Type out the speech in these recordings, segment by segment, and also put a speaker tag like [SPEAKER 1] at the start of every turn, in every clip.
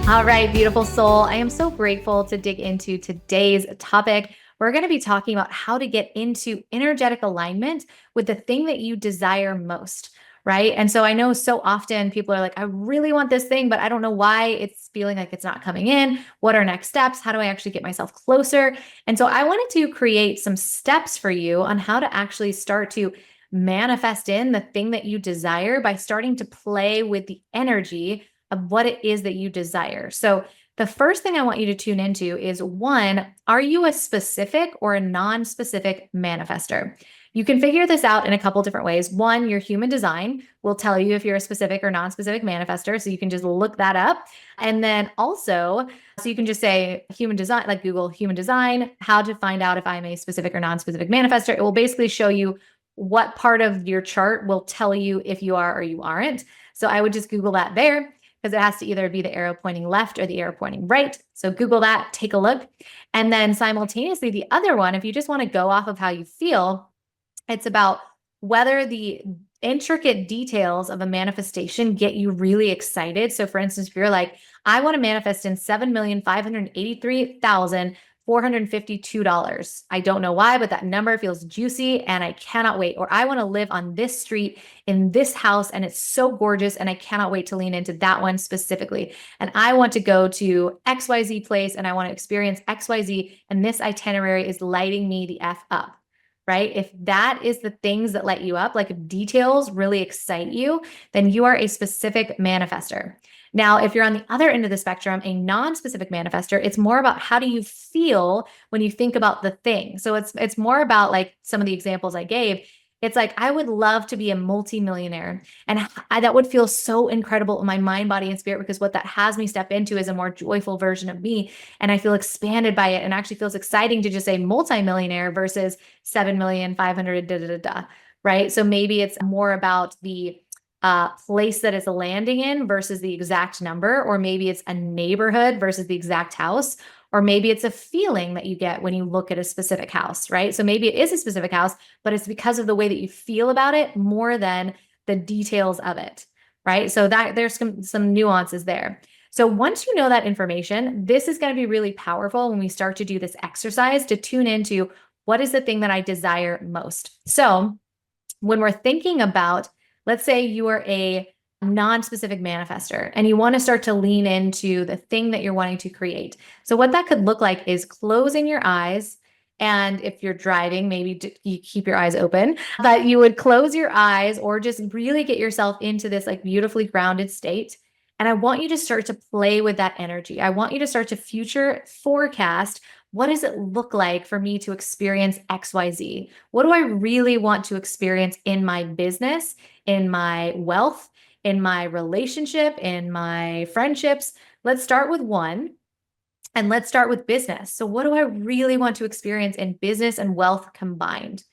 [SPEAKER 1] All right, beautiful soul. I am so grateful to dig into today's topic. We're going to be talking about how to get into energetic alignment with the thing that you desire most, right? And so I know so often people are like, I really want this thing, but I don't know why it's feeling like it's not coming in. What are next steps? How do I actually get myself closer? And so I wanted to create some steps for you on how to actually start to manifest in the thing that you desire by starting to play with the energy of what it is that you desire. So, the first thing I want you to tune into is one, are you a specific or a non specific manifester? You can figure this out in a couple different ways. One, your human design will tell you if you're a specific or non specific manifester. So, you can just look that up. And then also, so you can just say human design, like Google human design, how to find out if I'm a specific or non specific manifester. It will basically show you what part of your chart will tell you if you are or you aren't. So, I would just Google that there because it has to either be the arrow pointing left or the arrow pointing right. So Google that, take a look. And then simultaneously, the other one, if you just want to go off of how you feel, it's about whether the intricate details of a manifestation get you really excited. So for instance, if you're like, I want to manifest in $7,583,452. I don't know why, but that number feels juicy and I cannot wait. Or I want to live on this street in this house and it's so gorgeous and I cannot wait to lean into that one specifically. And I want to go to XYZ place and I want to experience XYZ and this itinerary is lighting me the F up. Right? If that is the things that light you up, like if details really excite you, then you are a specific manifester. Now, if you're on the other end of the spectrum, a non-specific manifester, it's more about how do you feel when you think about the thing. So it's more about like some of the examples I gave. It's like, I would love to be a multimillionaire. And that would feel so incredible in my mind, body, and spirit, because what that has me step into is a more joyful version of me. And I feel expanded by it and actually feels exciting to just say multimillionaire versus 7,500,000, da, da, da, da, right? So maybe it's more about the place that it's landing in versus the exact number, or maybe it's a neighborhood versus the exact house, or maybe it's a feeling that you get when you look at a specific house, right? So maybe it is a specific house, but it's because of the way that you feel about it more than the details of it, right? So that there's some nuances there. So once you know that information, this is going to be really powerful when we start to do this exercise to tune into what is the thing that I desire most. So when we're thinking about, let's say you are a non-specific manifester and you want to start to lean into the thing that you're wanting to create. So what that could look like is closing your eyes. And if you're driving, maybe you keep your eyes open, but you would close your eyes or just really get yourself into this like beautifully grounded state. And I want you to start to play with that energy. I want you to start to future forecast, what does it look like for me to experience XYZ? What do I really want to experience in my business, in my wealth, in my relationship, in my friendships? Let's start with one and let's start with business. So, what do I really want to experience in business and wealth combined?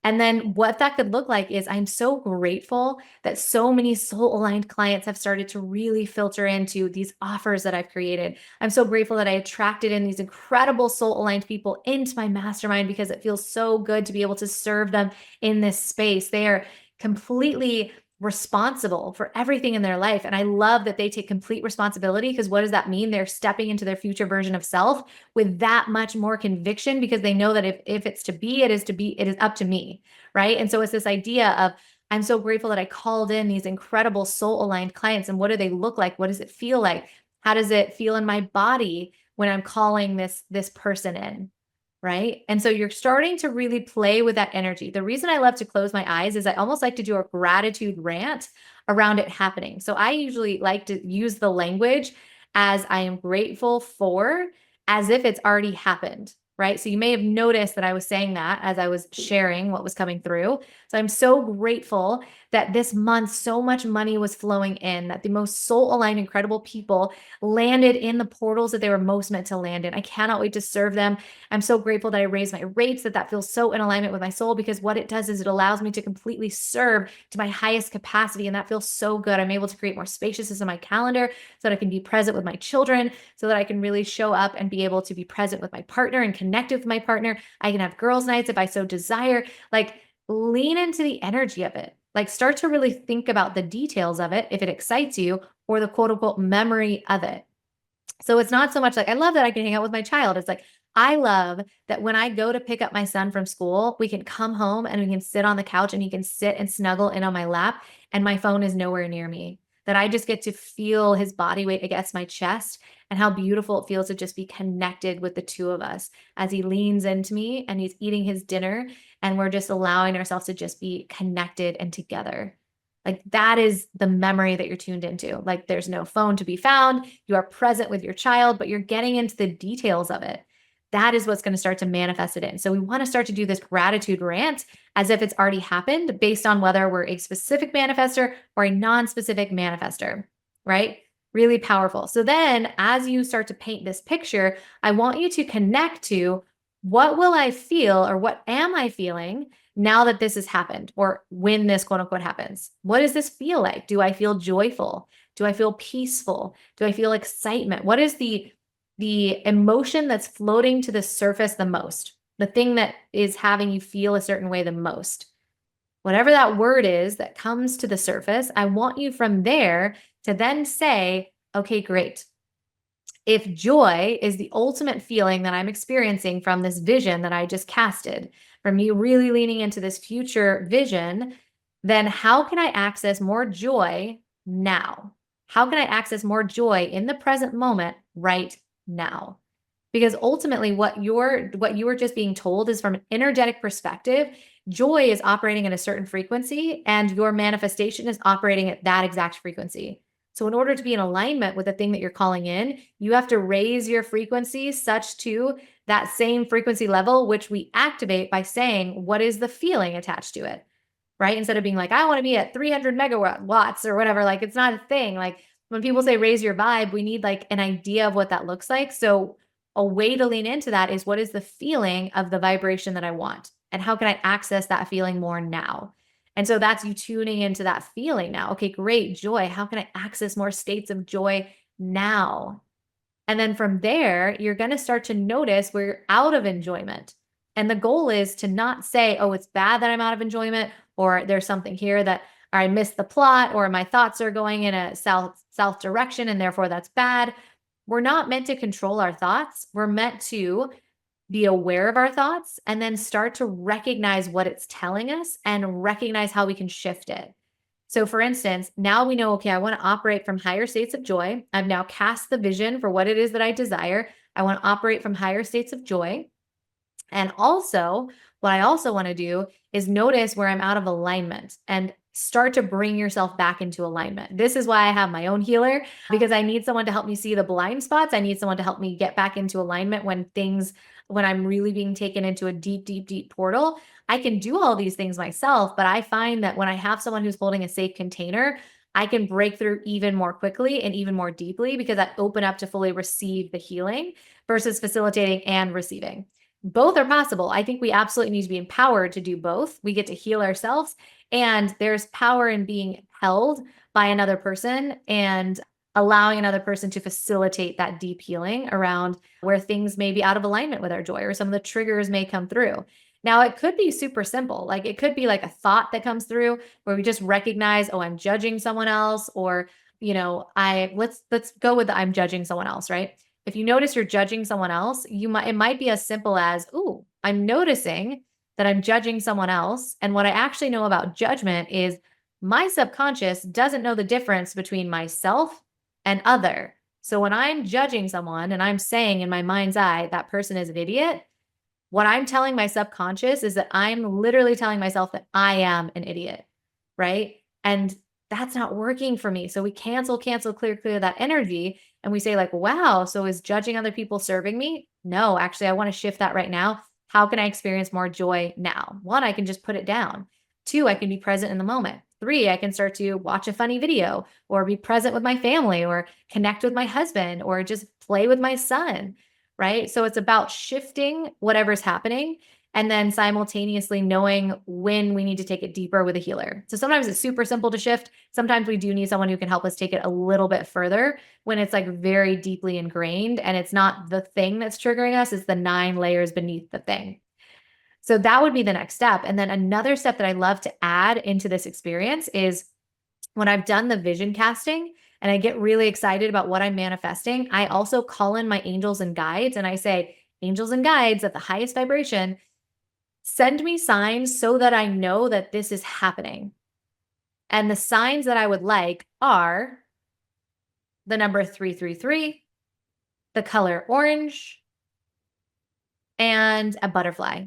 [SPEAKER 1] And then what that could look like is I'm so grateful that so many soul aligned clients have started to really filter into these offers that I've created. I'm so grateful that I attracted in these incredible soul aligned people into my mastermind because it feels so good to be able to serve them in this space. They are completely responsible for everything in their life. And I love that they take complete responsibility because what does that mean? They're stepping into their future version of self with that much more conviction because they know that if it's to be, it is to be, it is up to me. Right. And so it's this idea of, I'm so grateful that I called in these incredible soul aligned clients. And what do they look like? What does it feel like? How does it feel in my body when I'm calling this person in? Right. And so you're starting to really play with that energy. The reason I love to close my eyes is I almost like to do a gratitude rant around it happening. So I usually like to use the language as I am grateful for, as if it's already happened. Right. So you may have noticed that I was saying that as I was sharing what was coming through. So I'm so grateful that this month so much money was flowing in, that the most soul aligned, incredible people landed in the portals that they were most meant to land in. I cannot wait to serve them. I'm so grateful that I raised my rates, that feels so in alignment with my soul, because what it does is it allows me to completely serve to my highest capacity. And that feels so good. I'm able to create more spaciousness in my calendar so that I can be present with my children, so that I can really show up and be able to be present with my partner and connect with my partner. I can have girls' nights if I so desire. Like, lean into the energy of it. Like, start to really think about the details of it if it excites you, or the quote unquote memory of it. So it's not so much like, I love that I can hang out with my child. It's like, I love that when I go to pick up my son from school, we can come home and we can sit on the couch and he can sit and snuggle in on my lap and my phone is nowhere near me. That I just get to feel his body weight against my chest and how beautiful it feels to just be connected with the two of us as he leans into me and he's eating his dinner and we're just allowing ourselves to just be connected and together. Like that is the memory that you're tuned into. Like there's no phone to be found. You are present with your child, but you're getting into the details of it. That is what's going to start to manifest it in. So we want to start to do this gratitude rant as if it's already happened based on whether we're a specific manifester or a non-specific manifester, right? Really powerful. So then as you start to paint this picture, I want you to connect to what will I feel or what am I feeling now that this has happened or when this quote unquote happens? What does this feel like? Do I feel joyful? Do I feel peaceful? Do I feel excitement? What is the emotion that's floating to the surface the most? The thing that is having you feel a certain way the most? Whatever that word is that comes to the surface, I want you from there to then say, okay, great. If joy is the ultimate feeling that I'm experiencing from this vision that I just casted, from me really leaning into this future vision, then how can I access more joy now? How can I access more joy in the present moment right now? Because ultimately what you were just being told is from an energetic perspective, joy is operating at a certain frequency and your manifestation is operating at that exact frequency. So in order to be in alignment with the thing that you're calling in, you have to raise your frequency such to that same frequency level, which we activate by saying, what is the feeling attached to it? Right? Instead of being like, I want to be at 300 megawatts or whatever, like it's not a thing. Like when people say raise your vibe, we need like an idea of what that looks like. So a way to lean into that is what is the feeling of the vibration that I want? And how can I access that feeling more now? And so that's you tuning into that feeling now. Okay, great, joy. How can I access more states of joy now? And then from there, you're going to start to notice where you're out of enjoyment. And the goal is to not say, oh, it's bad that I'm out of enjoyment, or there's something here that or I missed the plot, or my thoughts are going in a south direction, and therefore that's bad. We're not meant to control our thoughts. We're meant to be aware of our thoughts and then start to recognize what it's telling us and recognize how we can shift it. So, for instance, now we know, okay, I want to operate from higher states of joy. I've now cast the vision for what it is that I desire. I want to operate from higher states of joy. And also, what I also want to do is notice where I'm out of alignment and start to bring yourself back into alignment. This is why I have my own healer, because I need someone to help me see the blind spots. I need someone to help me get back into alignment when I'm really being taken into a deep, deep, deep portal. I can do all these things myself, but I find that when I have someone who's holding a safe container, I can break through even more quickly and even more deeply because I open up to fully receive the healing versus facilitating and receiving. Both are possible. I think we absolutely need to be empowered to do both. We get to heal ourselves, and there's power in being held by another person and allowing another person to facilitate that deep healing around where things may be out of alignment with our joy or some of the triggers may come through. Now, it could be super simple. Like it could be like a thought that comes through where we just recognize, oh, I'm judging someone else, or, let's go with the I'm judging someone else, right? If you notice you're judging someone else, it might be as simple as, "Ooh, I'm noticing that I'm judging someone else." And what I actually know about judgment is my subconscious doesn't know the difference between myself and other. So when I'm judging someone and I'm saying in my mind's eye that person is an idiot, what I'm telling my subconscious is that I'm literally telling myself that I am an idiot, right? And that's not working for me. So we cancel, clear that energy. And we say, like, wow, so is judging other people serving me? No, actually, I want to shift that right now. How can I experience more joy now? One, I can just put it down. Two, I can be present in the moment. Three, I can start to watch a funny video or be present with my family or connect with my husband or just play with my son, right? So it's about shifting whatever's happening and then simultaneously knowing when we need to take it deeper with a healer. So sometimes it's super simple to shift. Sometimes we do need someone who can help us take it a little bit further when it's like very deeply ingrained and it's not the thing that's triggering us, it's the 9 layers beneath the thing. So that would be the next step. And then another step that I love to add into this experience is when I've done the vision casting, and I get really excited about what I'm manifesting, I also call in my angels and guides and I say, angels and guides at the highest vibration, send me signs so that I know that this is happening. And the signs that I would like are the number 333, the color orange, and a butterfly.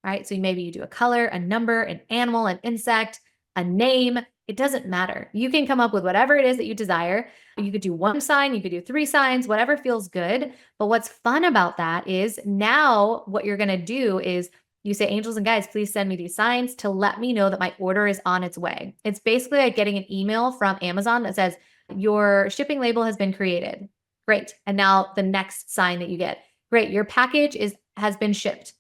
[SPEAKER 1] All right. So maybe you do a color, a number, an animal, an insect, a name. It doesn't matter. You can come up with whatever it is that you desire. You could do one sign, you could do 3 signs, whatever feels good. But what's fun about that is now what you're going to do is you say, angels and guides, please send me these signs to let me know that my order is on its way. It's basically like getting an email from Amazon that says, your shipping label has been created. Great. And now the next sign that you get, great, your package has been shipped,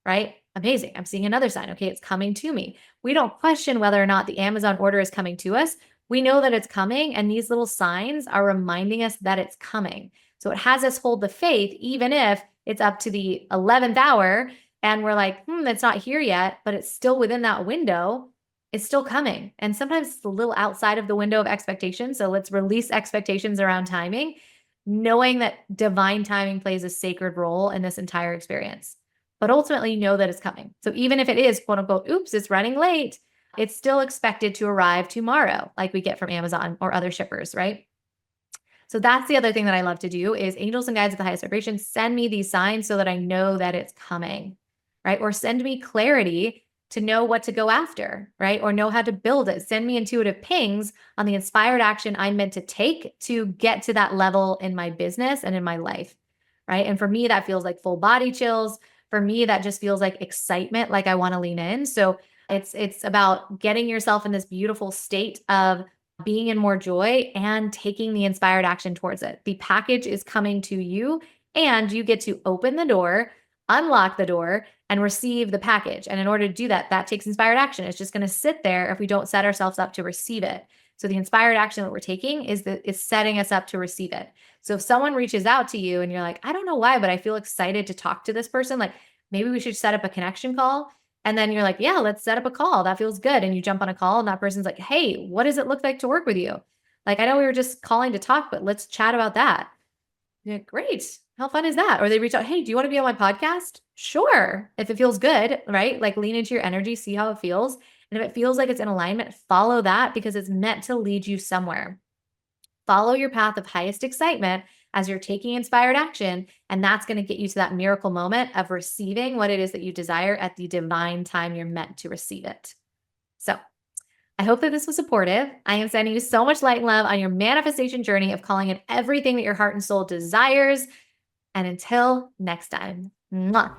[SPEAKER 1] right? Amazing. I'm seeing another sign. Okay, it's coming to me. We don't question whether or not the Amazon order is coming to us. We know that it's coming, and these little signs are reminding us that it's coming. So it has us hold the faith, even if it's up to the 11th hour and we're like, it's not here yet, but it's still within that window. It's still coming. And sometimes it's a little outside of the window of expectation. So let's release expectations around timing, knowing that divine timing plays a sacred role in this entire experience. But ultimately know that it's coming. So even if it is quote unquote, oops, it's running late, it's still expected to arrive tomorrow, like we get from Amazon or other shippers, right? So that's the other thing that I love to do is angels and guides at the highest vibration, send me these signs so that I know that it's coming, right? Or send me clarity to know what to go after, right? Or know how to build it. Send me intuitive pings on the inspired action I'm meant to take to get to that level in my business and in my life, right? And for me, that feels like full body chills. For me, that just feels like excitement, like I want to lean in. So it's about getting yourself in this beautiful state of being in more joy and taking the inspired action towards it. The package is coming to you and you get to open the door, unlock the door, and receive the package. And in order to do that, that takes inspired action. It's just going to sit there if we don't set ourselves up to receive it. So the inspired action that we're taking is setting us up to receive it. So if someone reaches out to you and you're like, I don't know why, but I feel excited to talk to this person, like maybe we should set up a connection call. And then you're like, yeah, let's set up a call. That feels good. And you jump on a call and that person's like, hey, what does it look like to work with you? Like, I know we were just calling to talk, but let's chat about that. You're like, great. How fun is that? Or they reach out, hey, do you want to be on my podcast? Sure. If it feels good, right? Like lean into your energy, see how it feels. And if it feels like it's in alignment, follow that because it's meant to lead you somewhere. Follow your path of highest excitement as you're taking inspired action. And that's going to get you to that miracle moment of receiving what it is that you desire at the divine time you're meant to receive it. So I hope that this was supportive. I am sending you so much light and love on your manifestation journey of calling in everything that your heart and soul desires. And until next time, mwah.